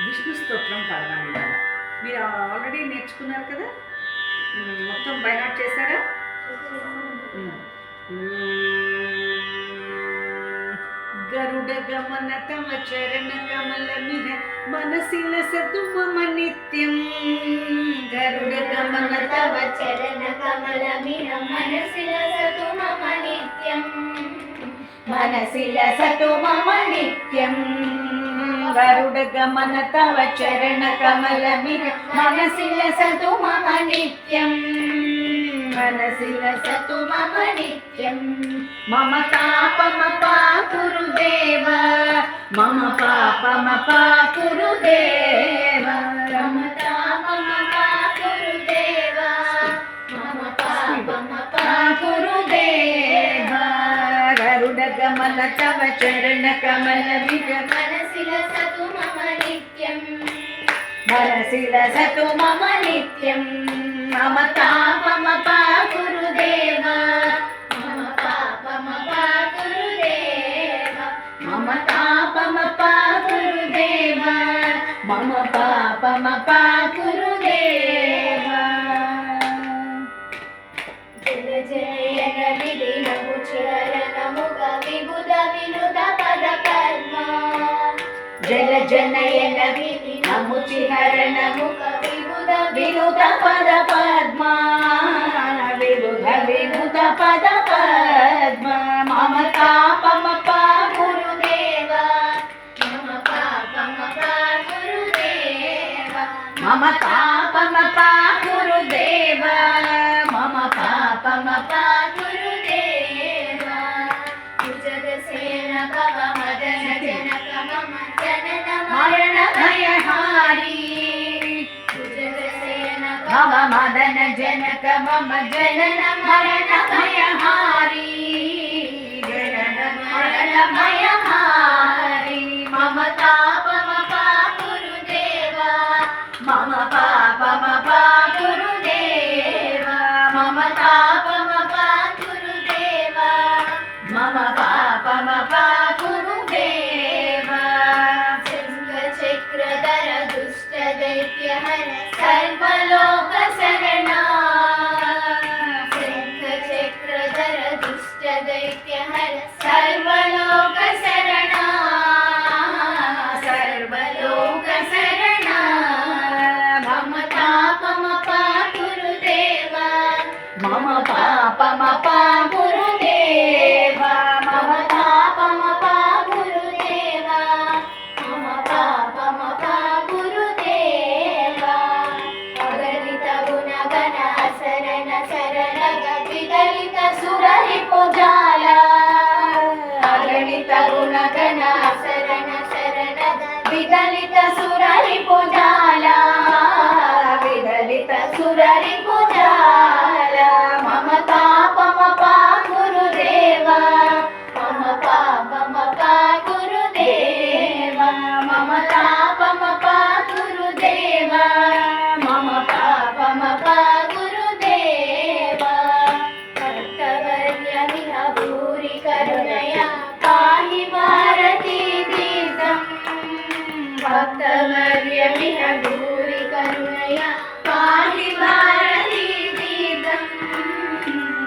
విష్ణు స్తోత్రం పాడదాం ఇవాళ. మీరు ఆల్రెడీ నేర్చుకున్నారు కదా, మొత్తం బైహార్ట్ చేశారా? గరుడ గమన తమ చరణ కమల మిహ మనసిల సతు మమ నిత్యం. గరుడ గమన తవ చరణ కమల మిహ మనసిల సతు మమ నిత్యం. మనసిల సతు మమ నిత్యం. గరుడ గమన తవ చరణ కమల మిహ మనసిల సతు మమ నిత్యం. మనసిల సతు మమ నిత్యం. మమ పాపమపా గురుదేవ, మమ పాపమపా గురుదేవ, మమ తాపమపా గురుదేవ, మమ పాపమపా గురుదేవ. గరుడ గమన తవ చరణ కమల మిహ మనసిల సతు మమ నిత్యం. మనసిల సతు మమ నిత్యం. మమ తాపమపా గురుదేవ, మమ పాపమపా గురుదేవ, మమ తాపమపా గురుదేవ, మమ పాపమపా గురుదేవ. జయ జయన విధినము చరణముగ విబుధ వినుద పద పద్మ. జల జనయన విధినముచి హరణముగ వినుత పద పద్మ, విబుధ వినుత పద పద్మ. మమ తాపమపా గురుదేవ, మమ పాపమపా గురుదేవ, మమ తాపమపా గురుదేవ, మమ పాపమపా గురుదేవ. భుజగసేన భవ మదన జనక మమ జనన మరణ భయహారి. భుజగసేన భవ మదన జనక మమ జనన మరణ భయహారి. జనన మరణ భయహారి. మమ తాపమపా గురుదేవ, మమ పాపమపా గురుదేవ, మమ తాపమపా గురుదేవ, మమ పాపమపా గురుదేవ. శంఖ చక్రధర దుష్ట దైత్య హర సర్వలోక శరణ. శంఖ చక్రధర దుష్ట దైత్య హర సర్వలోక శరణ. సర్వలోక శరణ. మమ తాపమపా గురుదేవ, మమ పాపమపా గురుదేవ, మమ పాపమపా గురుదేవ, మమ పాపమపా గురుదేవ. అగణిత గుణగణ శరణ శరణగ విదలిత సురరిపుజాల. అగణిత గుణగణ శరణ శరణగ విదలిత సురరిపుజాల, విదలిత సురరిపుజాల. మమ తాపమపా గురుదేవ, మమ పాపమపా గురుదేవ, మమ తాపమపా గురుదేవ, మమ పాపమపా గురుదేవ. భక్తవర్యమిహ భూరి కరుణయ పాహి భారతీ తీర్థం. భక్తవర్యమిహ భూరి కరుణయ పాహి భారతీ తీర్థం.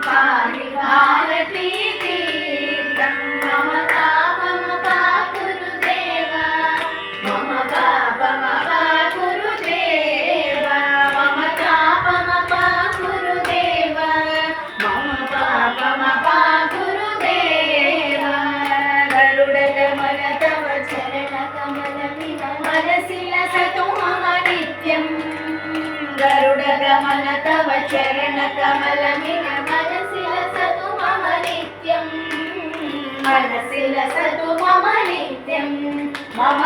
పాహి భారతీ తీర్థం. మమ తాపమపా గురుదేవ, మమ పాపమపా గురుదేవ, మమ తాపమపా గురుదేవ, మమ పాపమపా గురుదేవ. గరుడ గమన తవ చరణ కమల మిహ మనసిల సతు మమ నిత్యం. గరుడ గమన తవ చరణ కమల మిహ మనసిల సతు మమ నిత్యం. మనసిల సతు మమ నిత్యం. మమ